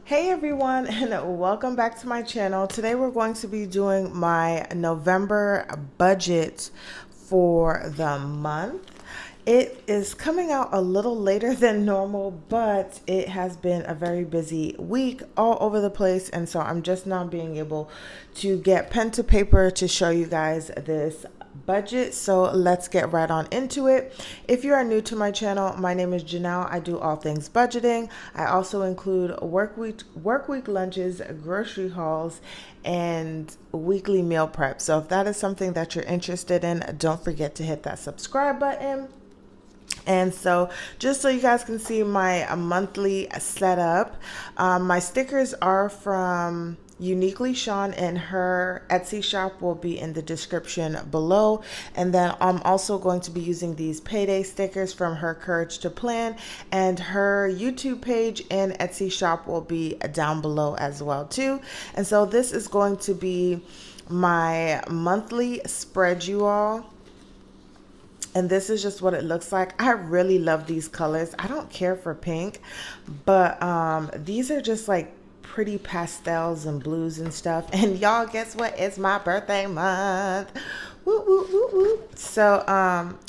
Hey everyone, and welcome back to my channel. Today we're going to be doing my November budget for the month. It is coming out a little later than normal, but it has been a very busy week all over the place, and so I'm just now being able to get pen to paper to show you guys this budget. So let's get right on into it. If you are new to my channel, my name is Janelle. I do all things budgeting. I also include work week lunches, grocery hauls, and weekly meal prep. So if that is something that you're interested in, don't forget to hit that subscribe button. And so, just so you guys can see my monthly setup, my stickers are from Uniquely Sean, and her Etsy shop will be in the description below. And then I'm also going to be using these payday stickers from her Courage to Plan, and her YouTube page and Etsy shop will be down below as well too. And so this is going to be my monthly spread, you all. And this is just what it looks like. I really love these colors. I don't care for pink, but these are just like pretty pastels and blues and stuff. And y'all, guess what? It's my birthday month. Woo, woo, woo, woo. So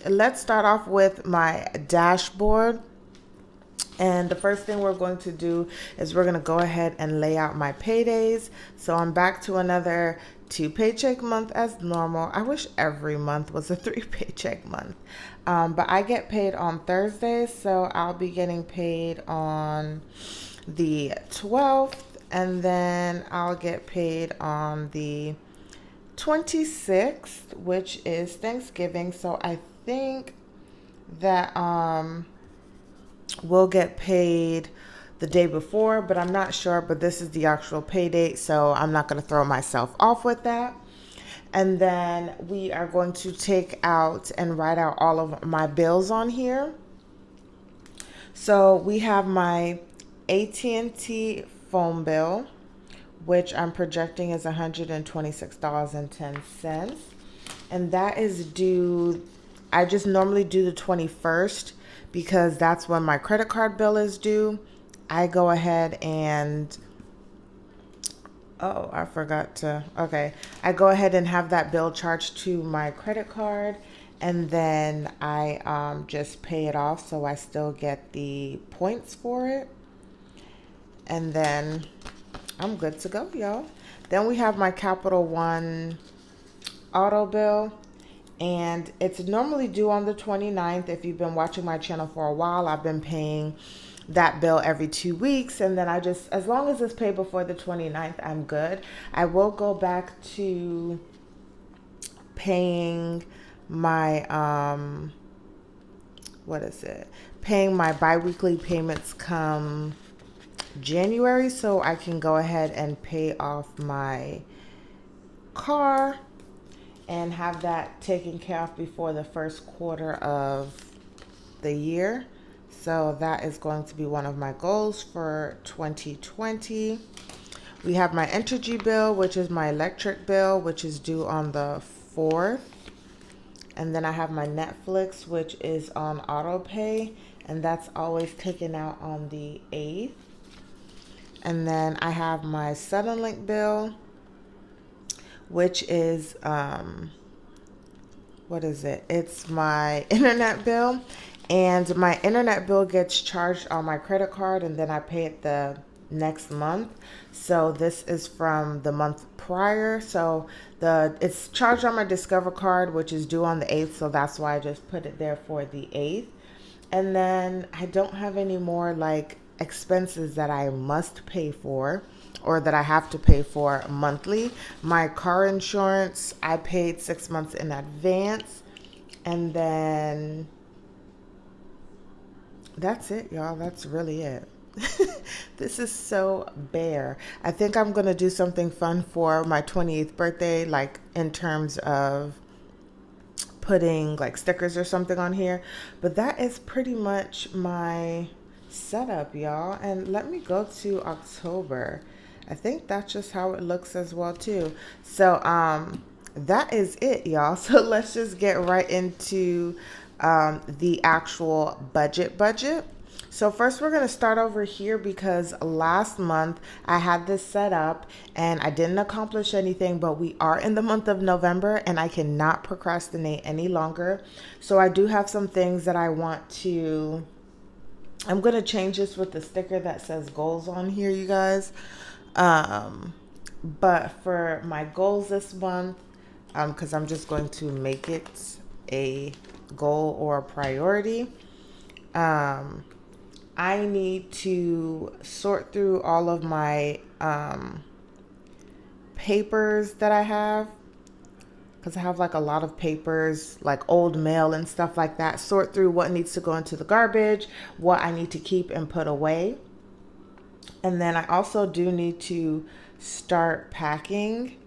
let's start off with my dashboard. And the first thing we're going to do is we're going to go ahead and lay out my paydays. So I'm back to another 2 paycheck month as normal. I wish every month was a 3 paycheck month. But I get paid on Thursdays, so I'll be getting paid on the 12th, and then I'll get paid on the 26th, which is Thanksgiving. So I think that we'll get paid the day before, but I'm not sure. But this is the actual pay date, so I'm not going to throw myself off with that. And then we are going to take out and write out all of my bills on here. So we have my AT&T phone bill, which I'm projecting is $126.10. And that is due, I just normally do the 21st because that's when my credit card bill is due. I go ahead and I forgot to, okay. I go ahead and have that bill charged to my credit card, and then I just pay it off, so I still get the points for it. And then I'm good to go, y'all. Then we have my Capital One auto bill, and it's normally due on the 29th. If you've been watching my channel for a while, I've been paying that bill every 2 weeks, and then I just, as long as it's paid before the 29th, I'm good. I will go back to paying my paying my biweekly payments come January, so I can go ahead and pay off my car and have that taken care of before the first quarter of the year. So that is going to be one of my goals for 2020. We have my energy bill, which is my electric bill, which is due on the 4th. And then I have my Netflix, which is on auto pay, and that's always taken out on the 8th. And then I have my Suddenlink bill, which is it's my internet bill, and my internet bill gets charged on my credit card, and then I pay it the next month. So this is from the month prior. So it's charged on my Discover card, which is due on the 8th, so that's why I just put it there for the 8th. And then I don't have any more like expenses that I must pay for or that I have to pay for monthly. My car insurance, I paid 6 months in advance. And then that's it, y'all. That's really it. This is so bare. I think I'm going to do something fun for my 28th birthday, like in terms of putting like stickers or something on here. But that is pretty much my setup, y'all. And let me go to October. I think that's just how it looks as well too. So that is it, y'all. So let's just get right into the actual budget. So first we're going to start over here because last month I had this set up and I didn't accomplish anything, but we are in the month of November and I cannot procrastinate any longer. So I do have some things that I want to, I'm going to change this with the sticker that says goals on here, you guys. Um, but for my goals this month, because I'm just going to make it a goal or a priority. Um, I need to sort through all of my papers that I have because I have like a lot of papers, like old mail and stuff like that. Sort through what needs to go into the garbage, what I need to keep and put away. And then I also do need to start packing,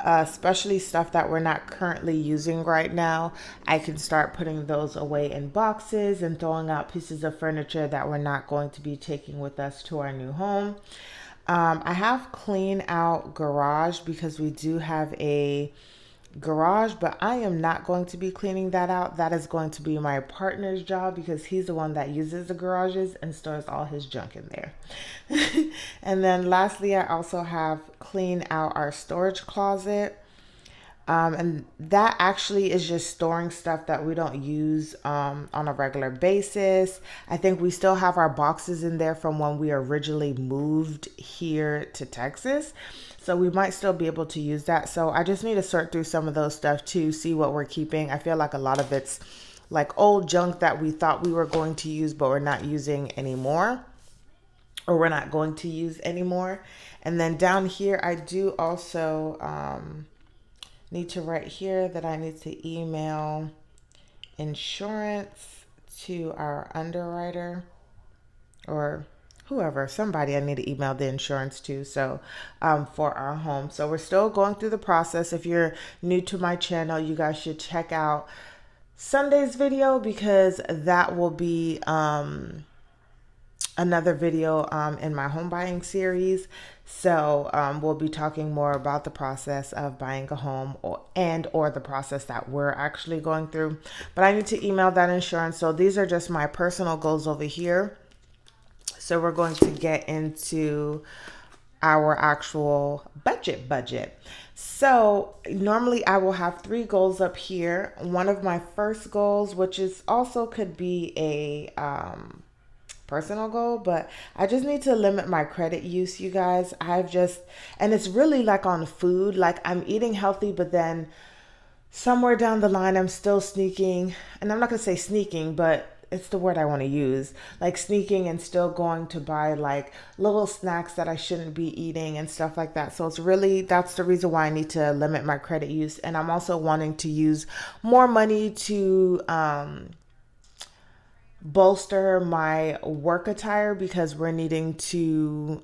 especially stuff that we're not currently using right now. I can start putting those away in boxes and throwing out pieces of furniture that we're not going to be taking with us to our new home. I have cleaned out garage because we do have a garage, but I am not going to be cleaning that out. That is going to be my partner's job because he's the one that uses the garages and stores all his junk in there. And then lastly, I also have cleaned out our storage closet. And that actually is just storing stuff that we don't use on a regular basis. I think we still have our boxes in there from when we originally moved here to Texas. So we might still be able to use that. So I just need to sort through some of those stuff to see what we're keeping. I feel like a lot of it's like old junk that we thought we were going to use, but we're not using anymore, or we're not going to use anymore. And then down here, I do also need to write here that I need to email insurance to our underwriter or whoever, somebody I need to email the insurance to. So for our home. So we're still going through the process. If you're new to my channel, you guys should check out Sunday's video because that will be another video in my home buying series. So we'll be talking more about the process of buying a home or the process that we're actually going through. But I need to email that insurance. So these are just my personal goals over here. So we're going to get into our actual budget. So normally I will have 3 goals up here. One of my first goals, which is also could be a personal goal, but I just need to limit my credit use, you guys. And it's really like on food, like I'm eating healthy, but then somewhere down the line, I'm still sneaking, and I'm not gonna say sneaking, but it's the word I want to use, like sneaking and still going to buy like little snacks that I shouldn't be eating and stuff like that. So that's the reason why I need to limit my credit use. And I'm also wanting to use more money to, bolster my work attire because we're needing to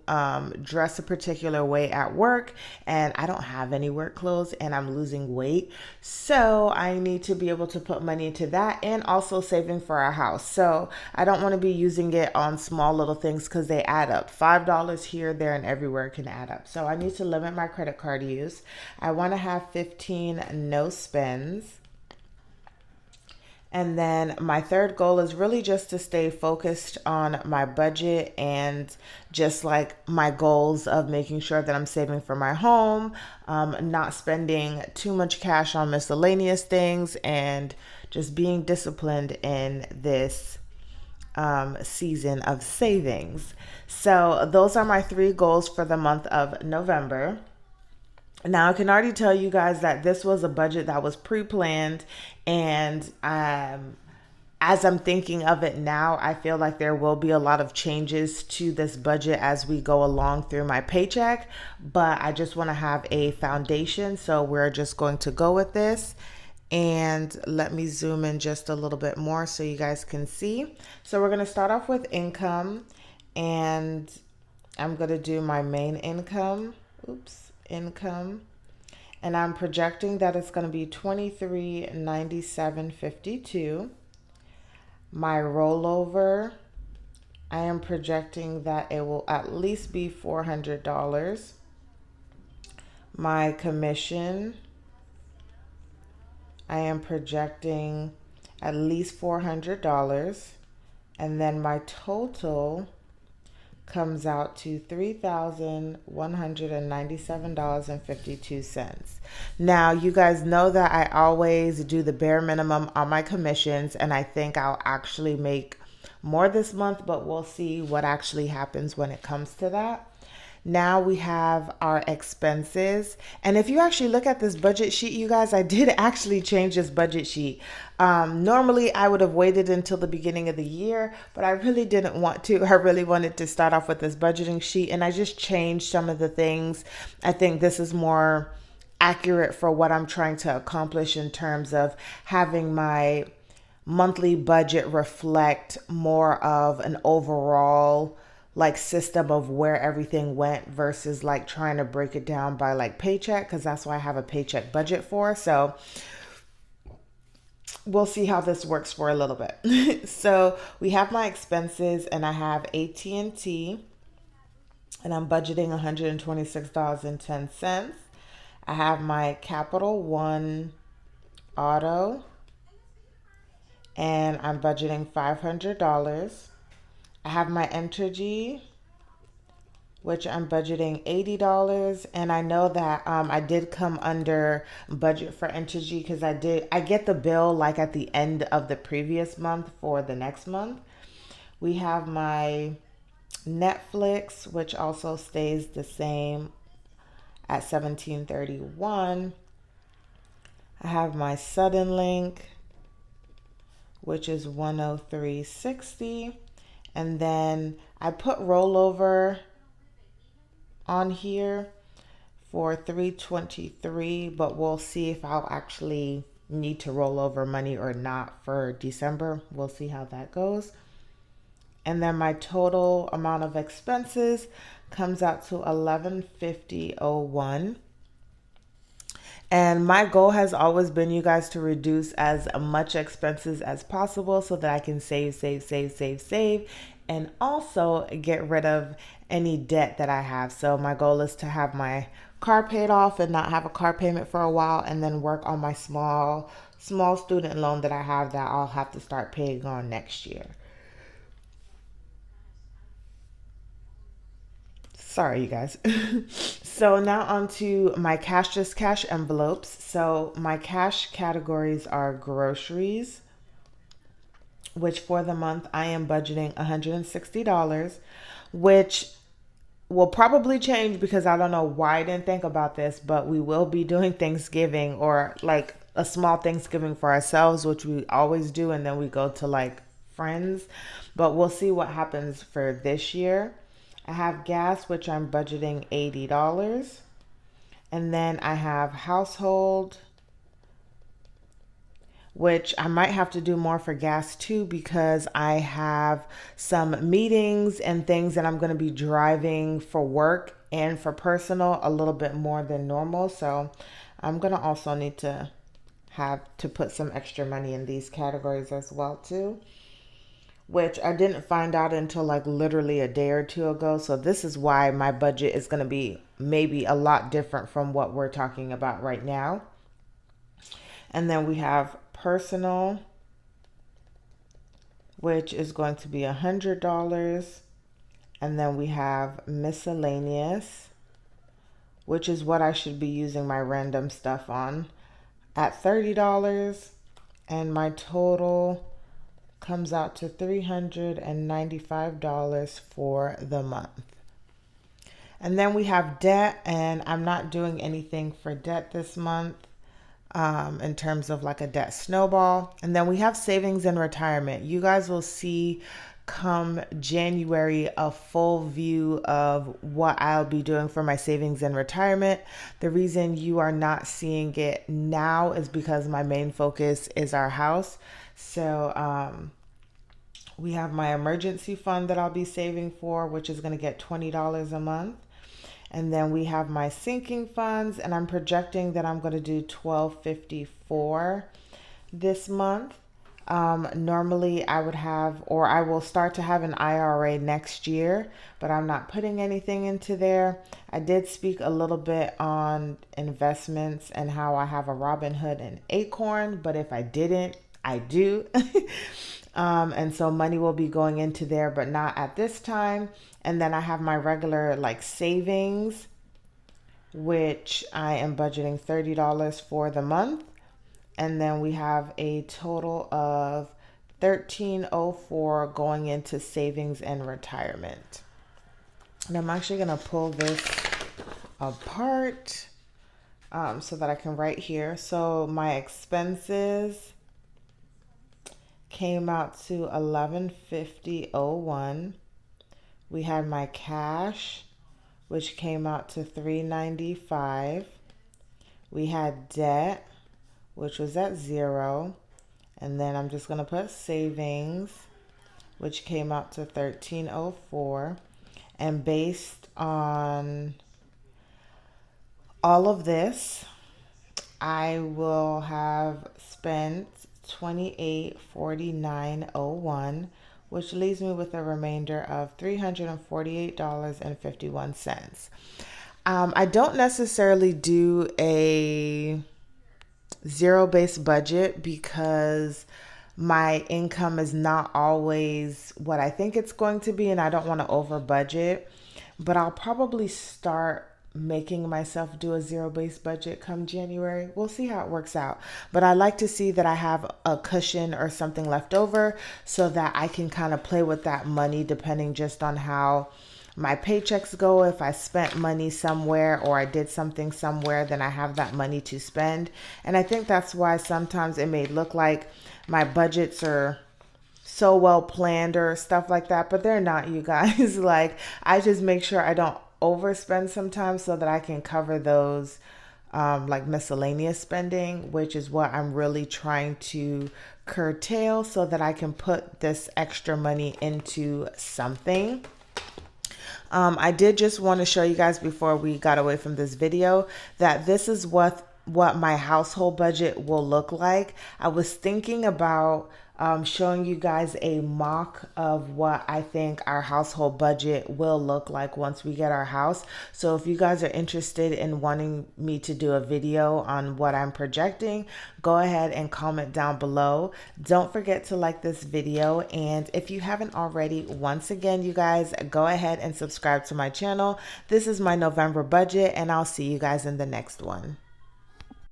dress a particular way at work, and I don't have any work clothes and I'm losing weight. So I need to be able to put money into that and also saving for our house. So I don't want to be using it on small little things because they add up. $5 here, there, and everywhere can add up. So I need to limit my credit card use. I want to have 15 no spends. And then my third goal is really just to stay focused on my budget and just like my goals of making sure that I'm saving for my home, not spending too much cash on miscellaneous things, and just being disciplined in this season of savings. So those are my 3 goals for the month of November. Now, I can already tell you guys that this was a budget that was pre-planned, and as I'm thinking of it now, I feel like there will be a lot of changes to this budget as we go along through my paycheck, but I just want to have a foundation, so we're just going to go with this. And let me zoom in just a little bit more so you guys can see. So we're going to start off with income, and I'm going to do my main income. Income, and I'm projecting that it's going to be $2397.52. My rollover, I am projecting that it will at least be $400. My commission, I am projecting at least $400. And then my total comes out to $3,197.52. Now, you guys know that I always do the bare minimum on my commissions, and I think I'll actually make more this month, but we'll see what actually happens when it comes to that. Now we have our expenses. And if you actually look at this budget sheet, you guys, I did actually change this budget sheet. Normally, I would have waited until the beginning of the year, but I really didn't want to. I really wanted to start off with this budgeting sheet, and I just changed some of the things. I think this is more accurate for what I'm trying to accomplish in terms of having my monthly budget reflect more of an overall like system of where everything went versus like trying to break it down by like paycheck, because that's what I have a paycheck budget for. So we'll see how this works for a little bit. So we have my expenses, and I have AT&T, and I'm budgeting $126.10. I have my Capital One auto, and I'm budgeting $500. I have my Entergy, which I'm budgeting $80. And I know that I did come under budget for Entergy because I get the bill like at the end of the previous month for the next month. We have my Netflix, which also stays the same at $17.31. I have my Suddenlink, which is $103.60. And then I put rollover on here for $323, but we'll see if I'll actually need to roll over money or not for December. We'll see how that goes. And then my total amount of expenses comes out to $1150.01. And my goal has always been, you guys, to reduce as much expenses as possible so that I can save, and also get rid of any debt that I have. So my goal is to have my car paid off and not have a car payment for a while, and then work on my small student loan that I have that I'll have to start paying on next year. Sorry, you guys. So now on to my just cash envelopes. So my cash categories are groceries, which for the month I am budgeting $160, which will probably change because I don't know why I didn't think about this, but we will be doing Thanksgiving, or like a small Thanksgiving for ourselves, which we always do, and then we go to like friends. But we'll see what happens for this year. I have gas, which I'm budgeting $80. And then I have household, which I might have to do more for gas too, because I have some meetings and things that I'm going to be driving for work and for personal a little bit more than normal. So I'm going to also need to have to put some extra money in these categories as well too, which I didn't find out until like literally a day or two ago. So this is why my budget is going to be maybe a lot different from what we're talking about right now. And then we have personal, which is going to be $100. And then we have miscellaneous, which is what I should be using my random stuff on, at $30. And my total comes out to $395 for the month. And then we have debt, and I'm not doing anything for debt this month in terms of like a debt snowball. And then we have savings and retirement. You guys will see come January a full view of what I'll be doing for my savings and retirement. The reason you are not seeing it now is because my main focus is our house. So we have my emergency fund that I'll be saving for, which is going to get $20 a month. And then we have my sinking funds, and I'm projecting that I'm going to do $12.54 this month. Normally I would have, or I will start to have an IRA next year, but I'm not putting anything into there. I did speak a little bit on investments and how I have a Robinhood and Acorn, but if I didn't, I do. And so money will be going into there, but not at this time. And then I have my regular like savings, which I am budgeting $30 for the month. And then we have a total of 1304 going into savings and retirement. And I'm actually going to pull this apart so that I can write here. So my expenses came out to 1150.01. We had my cash, which came out to 395. We had debt, which was at 0. And then I'm just going to put savings, which came out to 1304. And based on all of this, I will have spent 2849.01, which leaves me with a remainder of $348.51. I don't necessarily do a zero-based budget because my income is not always what I think it's going to be, and I don't want to over budget. But I'll probably start making myself do a zero-based budget come January. We'll see how it works out. But I like to see that I have a cushion or something left over so that I can kind of play with that money depending just on how my paychecks go. If I spent money somewhere or I did something somewhere, then I have that money to spend. And I think that's why sometimes it may look like my budgets are so well planned or stuff like that, but they're not, you guys. Like, I just make sure I don't overspend sometimes so that I can cover those like miscellaneous spending, which is what I'm really trying to curtail so that I can put this extra money into something. I did just want to show you guys before we got away from this video that this is what my household budget will look like. I was thinking about showing you guys a mock of what I think our household budget will look like once we get our house. So if you guys are interested in wanting me to do a video on what I'm projecting, go ahead and comment down below. Don't forget to like this video, and if you haven't already, once again, you guys, go ahead and subscribe to my channel. This is my November budget, and I'll see you guys in the next one.